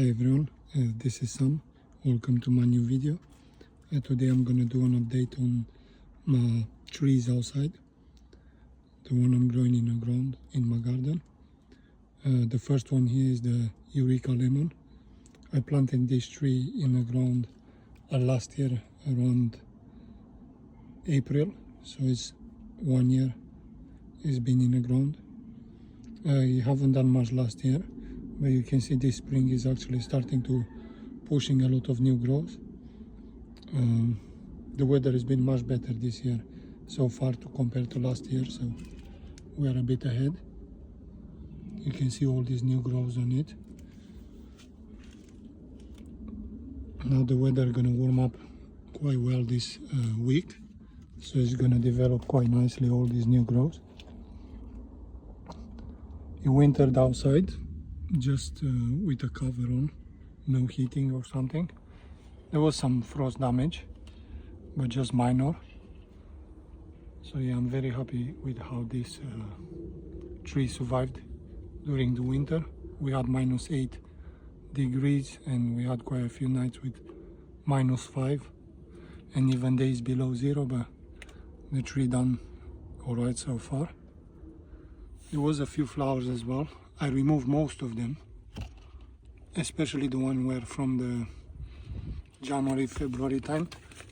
Hi everyone, this is Sam. Welcome to my new video. Today I'm gonna do an update on my trees outside, the one I'm growing in the ground in my garden. The first one here is the Eureka lemon. I planted this tree in the ground last year around April, so it's 1 year it's been in the ground. I haven't done much last year, but you can see this spring is actually starting to pushing a lot of new growth. The weather has been much better this year so far compared to last year, so we are a bit ahead. You can see all these new growths on it. Now the weather is going to warm up quite well this week, so it's going to develop quite nicely all these new growths. It wintered outside just with a cover on, no heating or something. There was some frost damage, but just minor. So yeah, I'm very happy with how this tree survived during the winter. We had -8 degrees and we had quite a few nights with -5 and even days below 0, but the tree done alright so far. There was a few flowers as well. I removed most of them, especially the one where from the January, February time.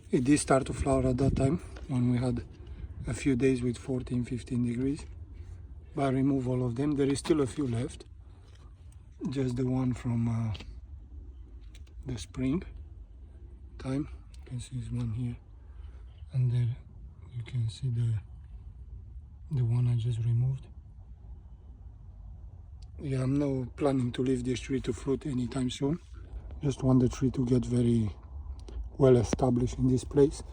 It did start to flower at that time when we had a few days with 14, 15 degrees. But I removed all of them. There is still a few left. Just the one from the spring time. You can see this one here. And there you can see the one I just removed. Yeah, I'm not planning to leave this tree to fruit anytime soon. Just want the tree to get very well established in this place,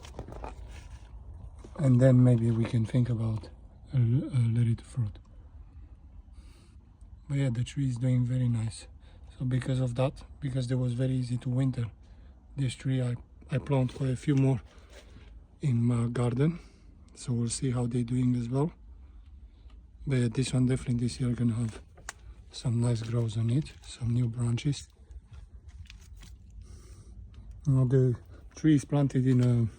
and then maybe we can think about let it fruit. But yeah, the tree is doing very nice. So because of that, because it was very easy to winter this tree, I planted quite a few more in my garden, so we'll see how they're doing as well. But yeah, this one definitely this year gonna have some nice growth on it, some new branches. Now the tree is planted in a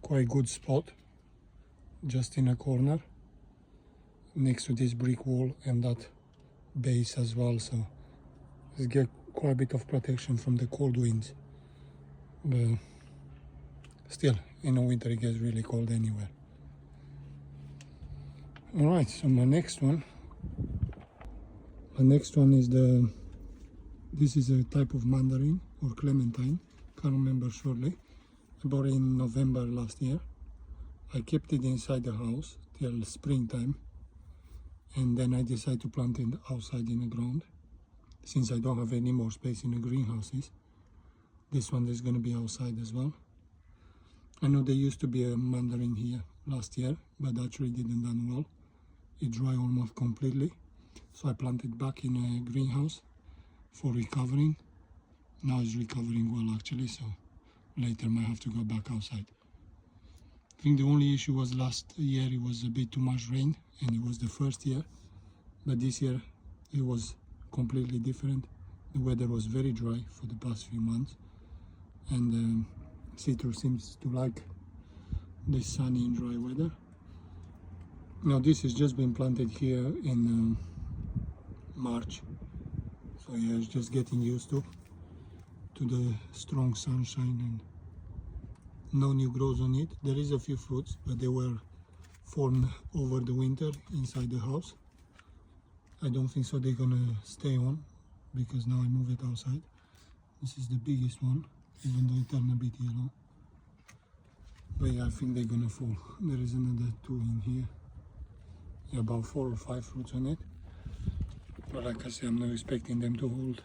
quite good spot, just in a corner next to this brick wall and that base as well, so it's get quite a bit of protection from the cold winds. But still, in the winter it gets really cold anywhere. Alright, so my next one is this is a type of Mandarin or clementine, can't remember surely. I bought it in November last year. I kept it inside the house till springtime, and then I decided to plant it outside in the ground. Since I don't have any more space in the greenhouses, this one is going to be outside as well. I know there used to be a Mandarin here last year, but that tree didn't done well. It dried almost completely. So I planted back in a greenhouse for recovering. Now it's recovering well actually, so later I might have to go back outside. I think the only issue was last year it was a bit too much rain, and it was the first year. But this year it was completely different. The weather was very dry for the past few months, and citrus seems to like the sunny and dry weather. Now this has just been planted here in March, so yeah, it's just getting used to the strong sunshine and no new growth on it. There is a few fruits, but they were formed over the winter inside the house. I don't think so they're gonna stay on, because now I move it outside. This is the biggest one, even though it turned a bit yellow. But yeah, I think they're gonna fall. There is another 2 in here. Yeah, about 4 or 5 fruits on it. But like I said, I'm not expecting them to hold.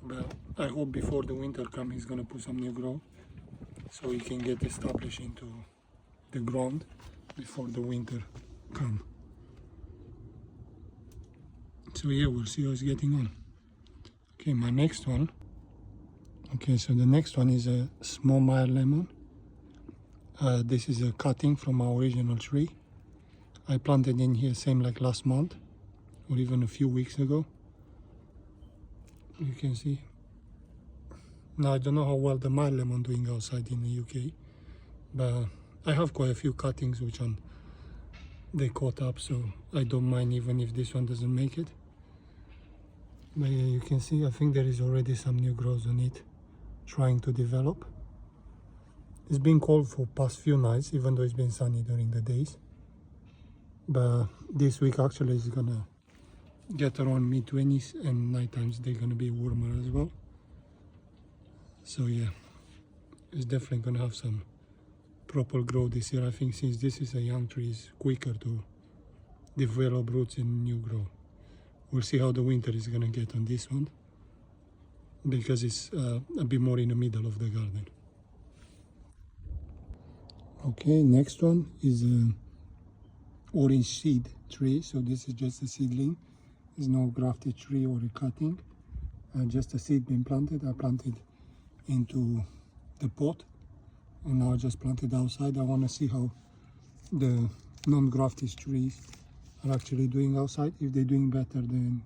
But I hope before the winter comes, he's gonna put some new growth, so he can get established into the ground before the winter comes. So yeah, we'll see how it's getting on. Okay, my next one. Okay, so the next one is a small Meyer lemon. This is a cutting from our original tree. I planted in here same like last month, or even a few weeks ago. You can see. Now I don't know how well the mild lemon doing outside in the UK, but I have quite a few cuttings which they caught up, so I don't mind even if this one doesn't make it. But yeah, you can see I think there is already some new growth on it trying to develop. It's been cold for past few nights, even though it's been sunny during the days. But this week actually is gonna get around mid-20s, and night times they're gonna be warmer as well. So yeah, it's definitely gonna have some proper growth this year. I think since this is a young tree, it's quicker to develop roots and new growth. We'll see how the winter is gonna get on this one, because it's a bit more in the middle of the garden. Okay, next one is a orange seed tree. So this is just a seedling. There's no grafted tree or a cutting. Just a seed being planted. I planted into the pot, and now I just planted outside. I want to see how the non-grafted trees are actually doing outside, if they're doing better than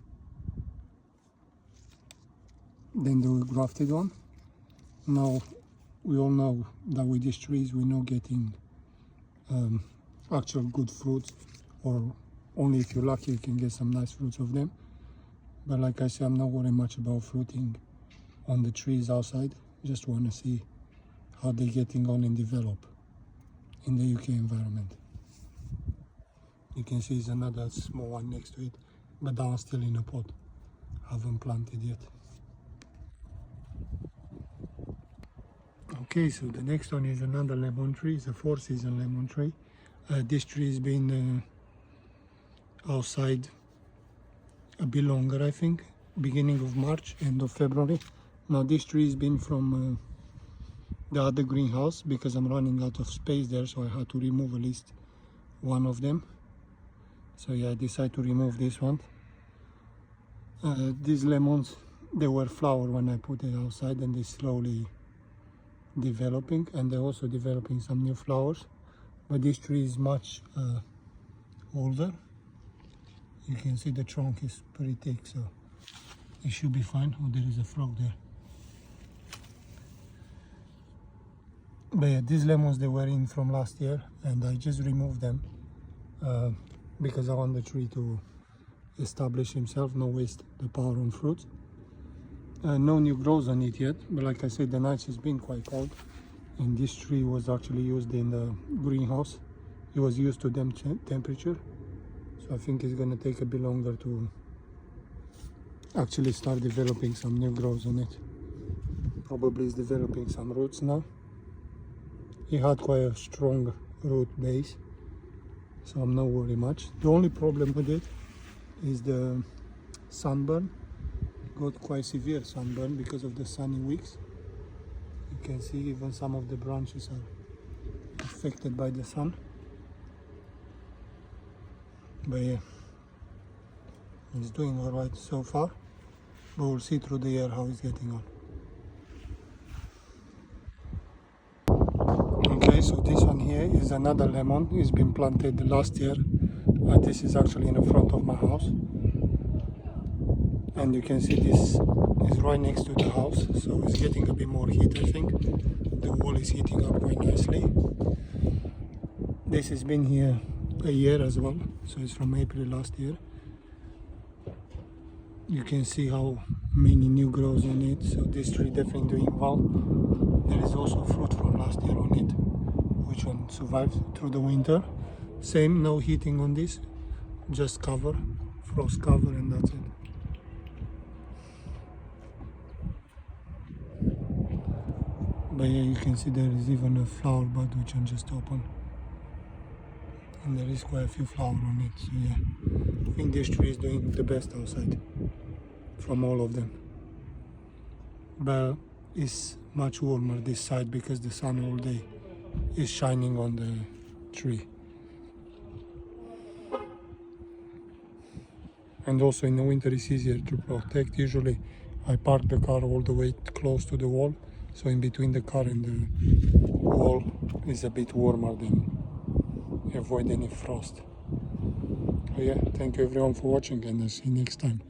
the grafted one. Now we all know that with these trees we're not getting actual good fruits, or only if you're lucky you can get some nice fruits of them. But like I said, I'm not worried much about fruiting on the trees outside. Just want to see how they're getting on and develop in the UK environment. You can see there's another small one next to it, but that one's still in a pot. Haven't planted yet. Okay, so the next one is another lemon tree. It's a 4-season lemon tree. This tree has been outside a bit longer, I think, beginning of March, end of February. Now this tree has been from the other greenhouse, because I'm running out of space there, so I had to remove at least one of them. So yeah, I decided to remove this one. These lemons, they were flower when I put it outside, and they slowly developing, and they're also developing some new flowers. But this tree is much older. You can see the trunk is pretty thick, so it should be fine. Oh, there is a frog there. But yeah, these lemons, they were in from last year, and I just removed them because I want the tree to establish himself, not waste the power on fruits. No new growth on it yet, but like I said, the nights has been quite cold, and this tree was actually used in the greenhouse. It was used to temperature, so I think it's going to take a bit longer to actually start developing some new growth on it. Probably is developing some roots now. It had quite a strong root base, so I'm not worried much. The only problem with it is the sunburn. Got quite severe sunburn because of the sunny weeks. You can see even some of the branches are affected by the sun. But yeah, it's doing alright so far, but we'll see through the year how it's getting on. Okay, so this one here is another lemon. It's been planted last year. This is actually in the front of my house, and you can see this is right next to the house, so it's getting a bit more heat. I think the wall is heating up quite nicely. This has been here a year as well, so it's from April last year. You can see how many new growths on it, so this tree definitely doing well. There is also fruit from last year on it, which one survived through the winter. Same, no heating on this, just cover, frost cover, and that's it. But yeah, you can see there is even a flower bud which I just opened, and there is quite a few flowers on it. So yeah, I think this tree is doing the best outside from all of them. But it's much warmer this side because the sun all day is shining on the tree. And also in the winter it's easier to protect. Usually I park the car all the way close to the wall, so in between the car and the wall is a bit warmer, than avoid any frost. So yeah, thank you everyone for watching, and I'll see you next time.